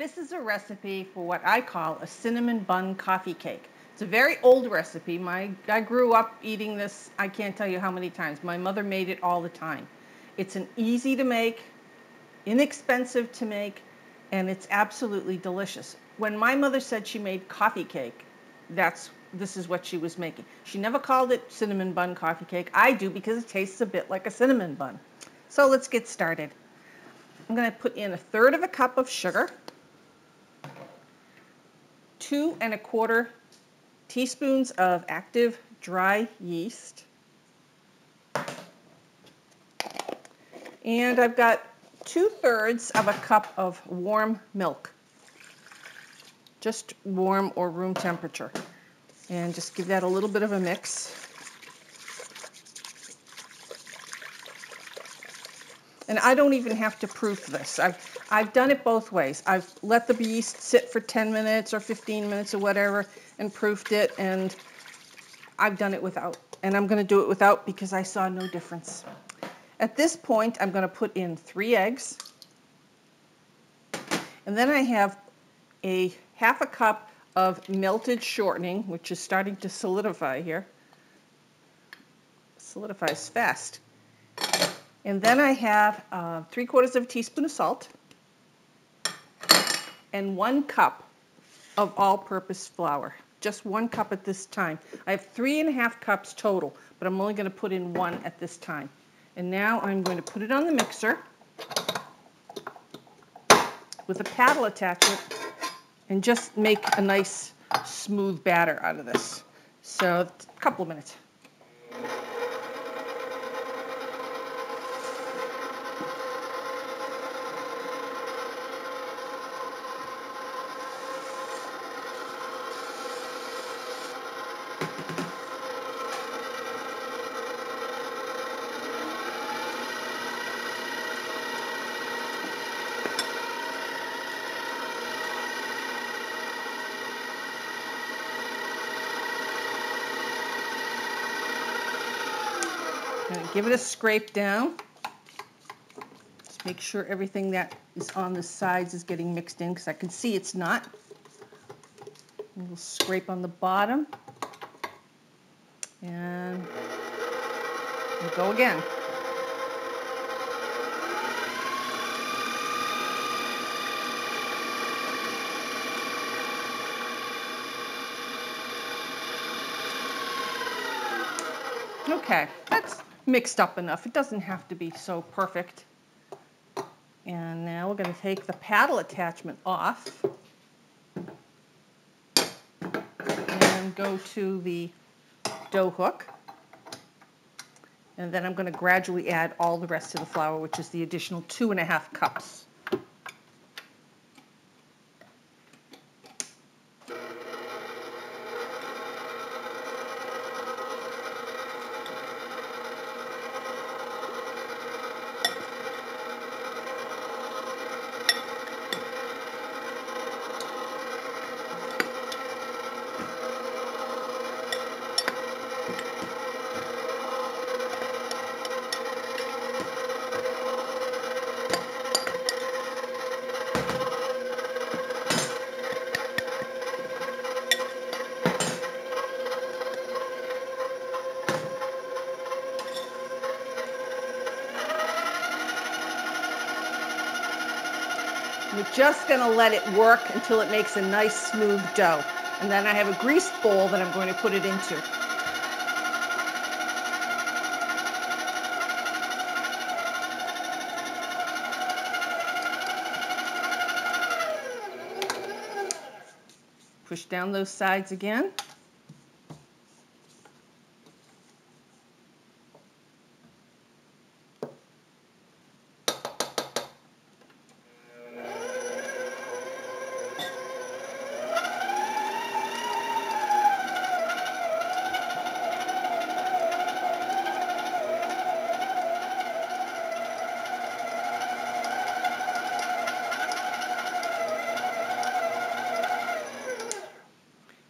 This is a recipe for what I call a cinnamon bun coffee cake. It's a very old recipe. I grew up eating this, I can't tell you how many times. My mother made it all the time. It's an easy to make, inexpensive to make, and it's absolutely delicious. When my mother said she made coffee cake, this is what she was making. She never called it cinnamon bun coffee cake. I do because it tastes a bit like a cinnamon bun. So let's get started. I'm going to put in 1/3 cup of sugar, 2 1/4 teaspoons of active dry yeast, and I've got 2/3 cup of warm milk, just warm or room temperature, and just give that a little bit of a mix. And I don't even have to proof this. I've done it both ways. I've let the yeast sit for 10 minutes or 15 minutes or whatever and proofed it, and I've done it without. And I'm going to do it without because I saw no difference. At this point, I'm going to put in 3 eggs. And then I have a 1/2 cup of melted shortening, which is starting to solidify here. Solidifies fast. And then I have 3/4 teaspoon of salt and 1 cup of all-purpose flour. Just 1 cup at this time. I have 3 1/2 cups total, but I'm only going to put in 1 at this time. And now I'm going to put it on the mixer with a paddle attachment and just make a nice smooth batter out of this. So a couple of minutes. Give it a scrape down. Just make sure everything that is on the sides is getting mixed in, because I can see it's not. A little scrape on the bottom. And we'll go again. Okay, that's mixed up enough. It doesn't have to be so perfect. And now we're going to take the paddle attachment off and go to the dough hook. And then I'm going to gradually add all the rest of the flour, which is the additional 2 1/2 cups. We're just going to let it work until it makes a nice smooth dough. And then I have a greased bowl that I'm going to put it into. Push down those sides again.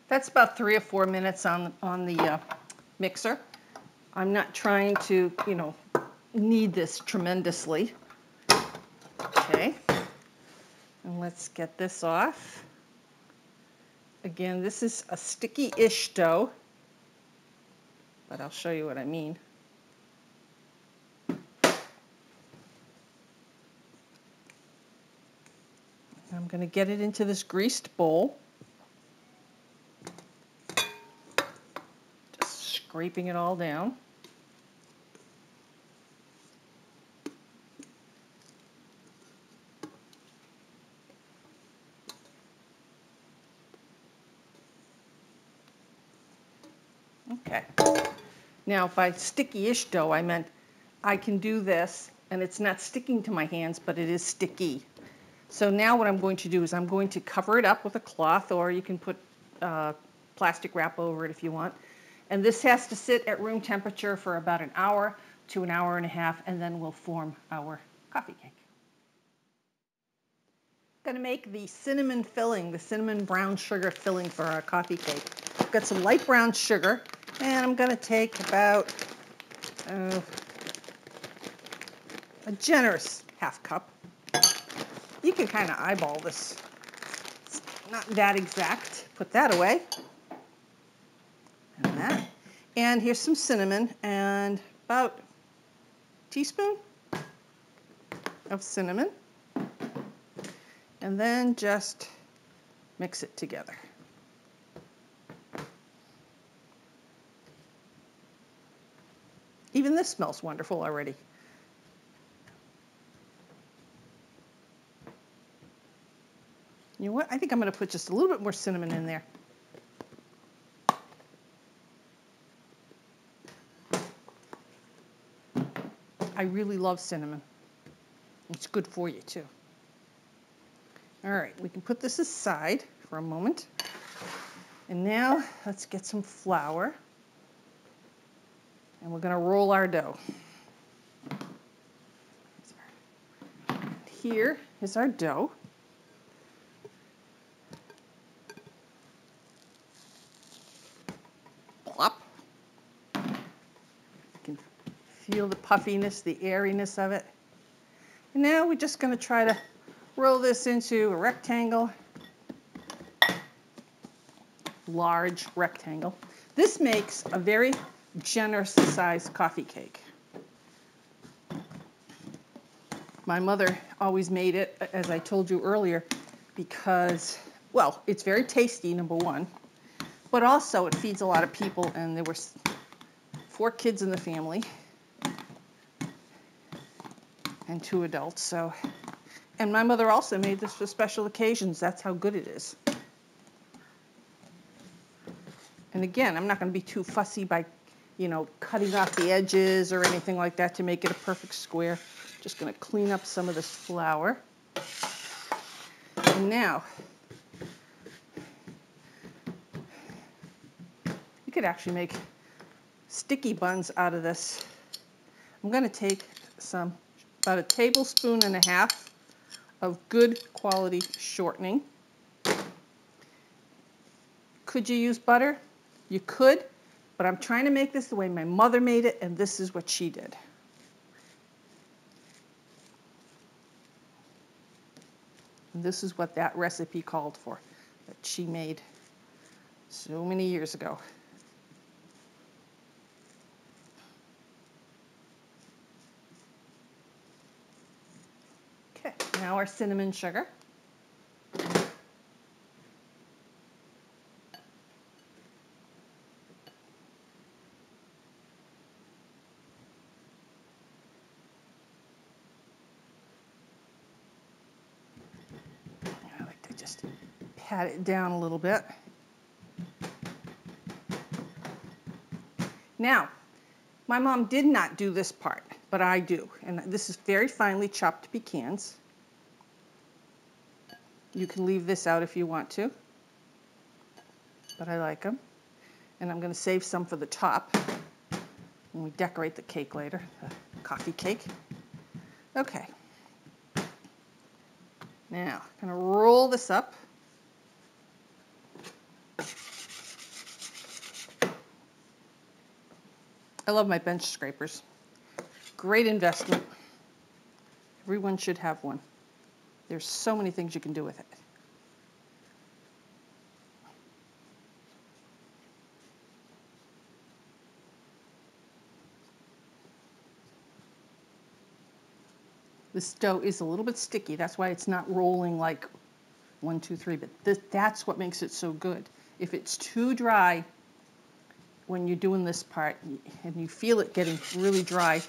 That's about 3 or 4 minutes on the mixer. I'm not trying to, knead this tremendously. Okay. And let's get this off. Again, this is a sticky-ish dough, but I'll show you what I mean. I'm going to get it into this greased bowl. Just scraping it all down. Okay. Now, by sticky-ish dough, I meant I can do this, and it's not sticking to my hands, but it is sticky. So now what I'm going to do is I'm going to cover it up with a cloth, or you can put plastic wrap over it if you want. And this has to sit at room temperature for about an hour to an hour and a half, and then we'll form our coffee cake. I'm going to make the cinnamon filling, the cinnamon brown sugar filling for our coffee cake. I've got some light brown sugar, and I'm going to take about a generous half cup. You can kind of eyeball this. It's not that exact. Put that away. And that. And here's some cinnamon and about a teaspoon of cinnamon. And then just mix it together. Even this smells wonderful already. You know what? I think I'm going to put just a little bit more cinnamon in there. I really love cinnamon. It's good for you too. All right, we can put this aside for a moment. And now let's get some flour. And we're going to roll our dough. And here is our dough. Plop. You can feel the puffiness, the airiness of it. And now we're just going to try to roll this into a rectangle. Large rectangle. This makes a very generous sized coffee cake. My mother always made it, as I told you earlier, because, well, it's very tasty, number one, but also it feeds a lot of people, and there were 4 kids in the family and 2 adults, so. And my mother also made this for special occasions. That's how good it is. And again, I'm not going to be too fussy by, you know, cutting off the edges or anything like that to make it a perfect square. Just going to clean up some of this flour. And now, you could actually make sticky buns out of this. I'm going to take about a tablespoon and a half of good quality shortening. Could you use butter? You could, but I'm trying to make this the way my mother made it, and this is what she did. And this is what that recipe called for, that she made so many years ago. Okay, now our cinnamon sugar. Just pat it down a little bit. Now, my mom did not do this part, but I do. And this is very finely chopped pecans. You can leave this out if you want to, but I like them. And I'm going to save some for the top when we decorate the cake later, the coffee cake. Okay. Now, I'm going to roll this up. I love my bench scrapers. Great investment. Everyone should have one. There's so many things you can do with it. This dough is a little bit sticky. That's why it's not rolling like 1, 2, 3, but that's what makes it so good. If it's too dry when you're doing this part and you feel it getting really dry,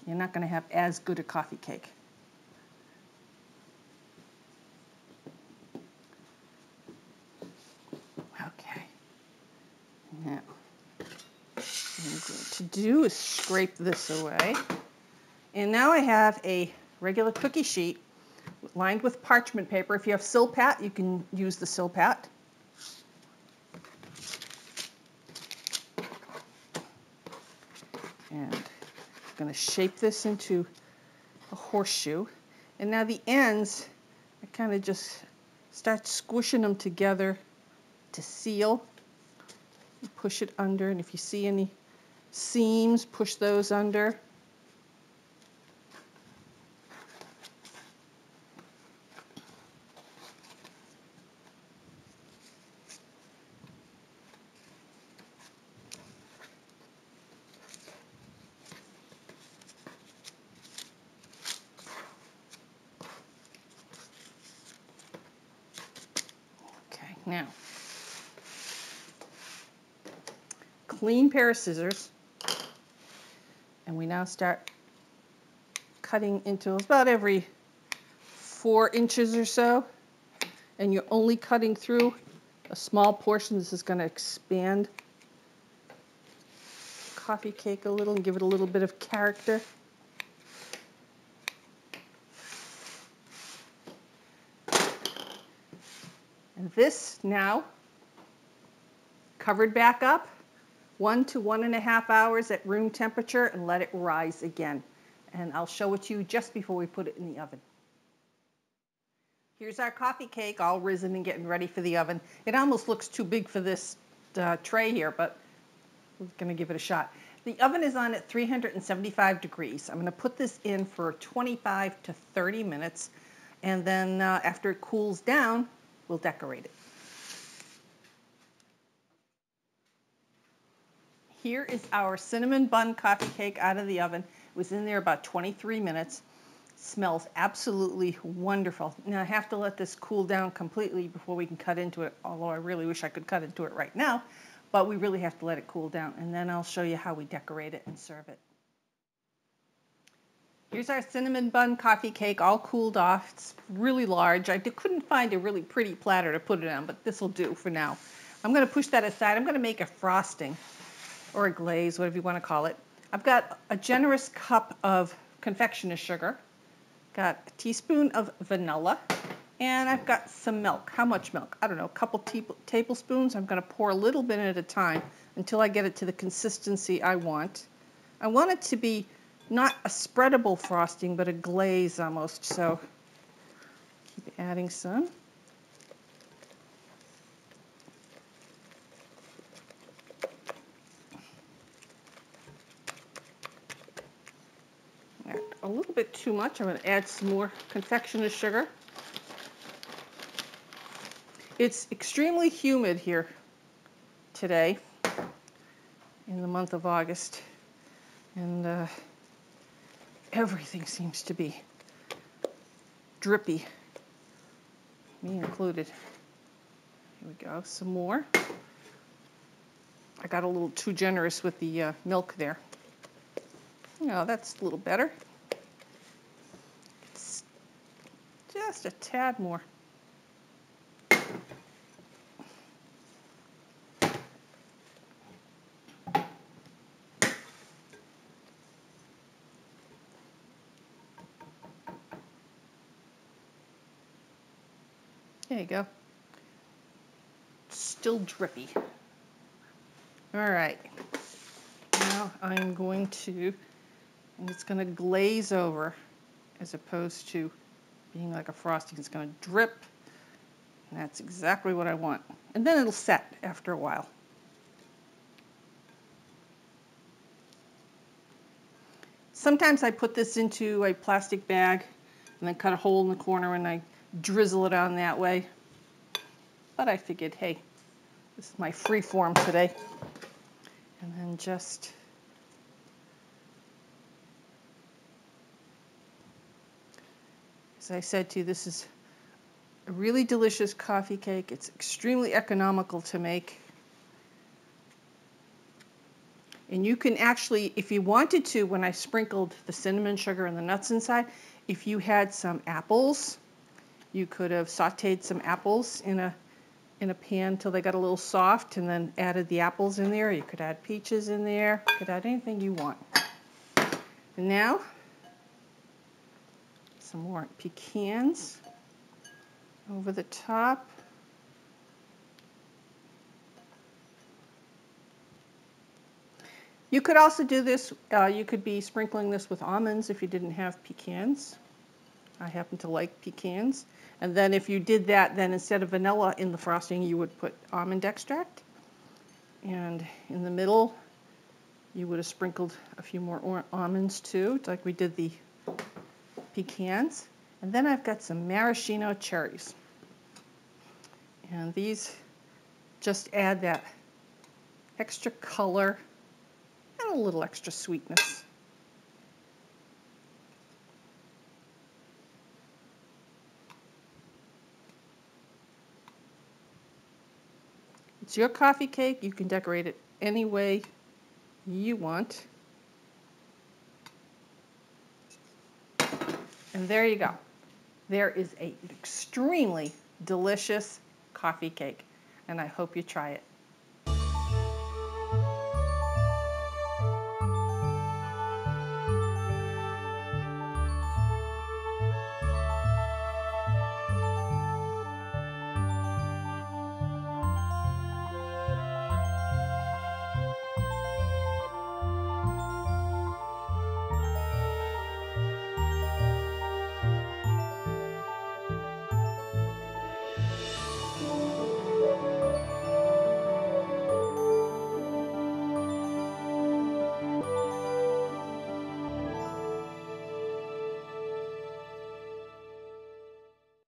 you're not going to have as good a coffee cake. Okay. Now, what I'm going to do is scrape this away. And now I have a regular cookie sheet lined with parchment paper. If you have Silpat, you can use the Silpat. And I'm going to shape this into a horseshoe. And now the ends, I kind of just start squishing them together to seal. You push it under, and if you see any seams, push those under. Now, clean pair of scissors, and we now start cutting into about every 4 inches or so, and you're only cutting through a small portion. This is going to expand the coffee cake a little and give it a little bit of character. And this now covered back up 1 to 1.5 hours at room temperature and let it rise again. And I'll show it to you just before we put it in the oven. Here's our coffee cake all risen and getting ready for the oven. It almost looks too big for this tray here, but we're going to give it a shot. The oven is on at 375 degrees. I'm going to put this in for 25 to 30 minutes, and then after it cools down, we'll decorate it. Here is our cinnamon bun coffee cake out of the oven. It was in there about 23 minutes. Smells absolutely wonderful. Now I have to let this cool down completely before we can cut into it, although I really wish I could cut into it right now, but we really have to let it cool down, and then I'll show you how we decorate it and serve it. Here's our cinnamon bun coffee cake all cooled off. It's really large. I couldn't find a really pretty platter to put it on, but this will do for now. I'm going to push that aside. I'm going to make a frosting or a glaze, whatever you want to call it. I've got a generous cup of confectioner's sugar, got a teaspoon of vanilla, and I've got some milk. How much milk? I don't know, a couple tablespoons. I'm going to pour a little bit at a time until I get it to the consistency I want. I want it to be not a spreadable frosting, but a glaze almost, so keep adding some. A little bit too much. I'm going to add some more confectioner's sugar. It's extremely humid here today in the month of August, and everything seems to be drippy, me included. Here we go, some more. I got a little too generous with the milk there. No, that's a little better. It's just a tad more. There you go. Still drippy. All right. Now I'm going to, and it's going to glaze over as opposed to being like a frosting. It's going to drip, and that's exactly what I want. And then it'll set after a while. Sometimes I put this into a plastic bag, and then cut a hole in the corner and I drizzle it on that way. But I figured, hey, this is my free form today. And then just as I said to you, this is a really delicious coffee cake. It's extremely economical to make. And you can actually, if you wanted to, when I sprinkled the cinnamon sugar and the nuts inside, if you had some apples, you could have sauteed some apples in a pan till they got a little soft and then added the apples in there. You could add peaches in there. You could add anything you want. And now, some more pecans over the top. You could also do this, you could be sprinkling this with almonds if you didn't have pecans. I happen to like pecans. And then if you did that, then instead of vanilla in the frosting, you would put almond extract. And in the middle, you would have sprinkled a few more almonds too, like we did the pecans. And then I've got some maraschino cherries. And these just add that extra color and a little extra sweetness. It's your coffee cake. You can decorate it any way you want. And there you go. There is an extremely delicious coffee cake, and I hope you try it.